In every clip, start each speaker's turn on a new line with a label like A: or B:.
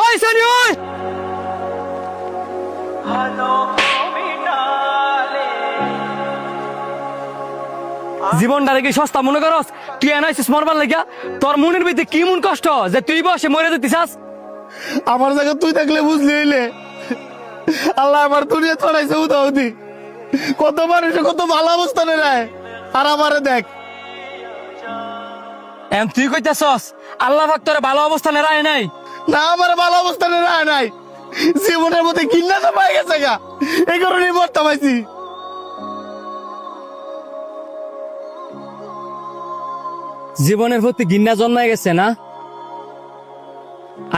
A: ওই সানি ওই জীবনটারে কি সস্তা মনে করস? তুই এনাইছিস মরবার লাগিয়া? তোর মনের ভিতরে কি মন কষ্ট যে তুই বসে মরে যেতিস?
B: আমার জায়গা তুই থাকলে বুঝলি হইলে আল্লাহ আমার দুনিয়া ছড়াইছে উদাহতি কত মানুষে কত ভালো অবস্থানে রায় আর আমারে দেখ
A: এম তুই কইতাছস আল্লাহ পাক তোরে ভালো অবস্থানে রায় নাই?
B: না আমার ভালো অবস্থানে রায় নাই জীবনের মধ্যে কিন্না তো পাই গেছে গা এই কারণেই মরতে পাইছি
A: জীবনের প্রতি ঘৃণা জন্মায় গেছে না?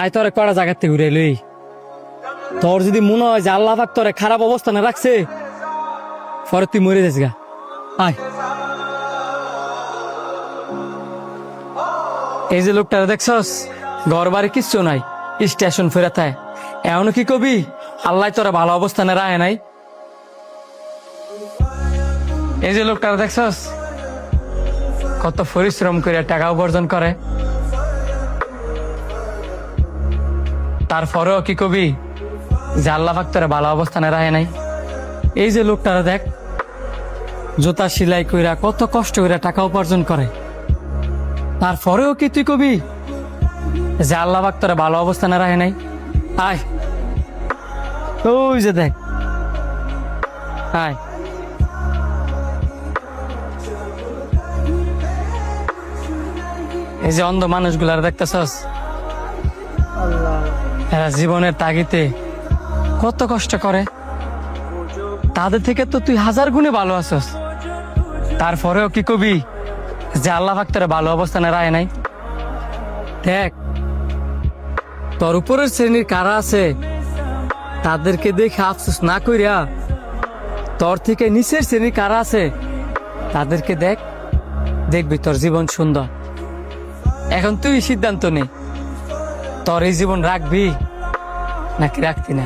A: আয় তোরে কড়া জায়গার থেকে ঘুরে লই। তোর যদি মনে হয় যে আল্লাহ পাক তোরে খারাপ অবস্থানে রাখছে পরে তুই মরে যাস গা। আয় এই যে লোকটা দেখছস ঘর বাড়ি কিচ্ছু নাই, স্টেশন ফেরাতে এমন কি কবি আল্লাহ তোরা ভালো অবস্থানে রায় নাই? এই যে লোকটা দেখছস কত পরিশ্রম করে টাকা উপার্জন করে, তারপরেও কি কবি যে আল্লাহ পাক তোরা ভালো অবস্থানে রায় নাই? এই যে লোকটারা দেখ জুতা সেলাই কইরা কত কষ্ট করে টাকা উপার্জন করে, তারপরেও কি তুই কবি যে আল্লাহ পাক তোরা ভালো অবস্থানে রাখে নাই? আয় ওই যে দেখ, আয় এই যে অন্ধ মানুষগুলার দেখতেছস এরা জীবনের তাগিতে কত কষ্ট করে, তাদের থেকে তো তুই হাজার গুণে ভালো আছস, তারপরেও কি কবি যে আল্লাহ পাক তোরা ভালো অবস্থানে রায় নাই? দেখ তোর উপরের শ্রেণীর কারা আছে তাদেরকে দেখে আফসোস না কইরা তোর থেকে নিচের শ্রেণীর কারা আছে তাদেরকে দেখ, দেখবি তোর জীবন সুন্দর। এখন তুই সিদ্ধান্ত নে তোর এই জীবন রাখবি নাকি রাখতি না।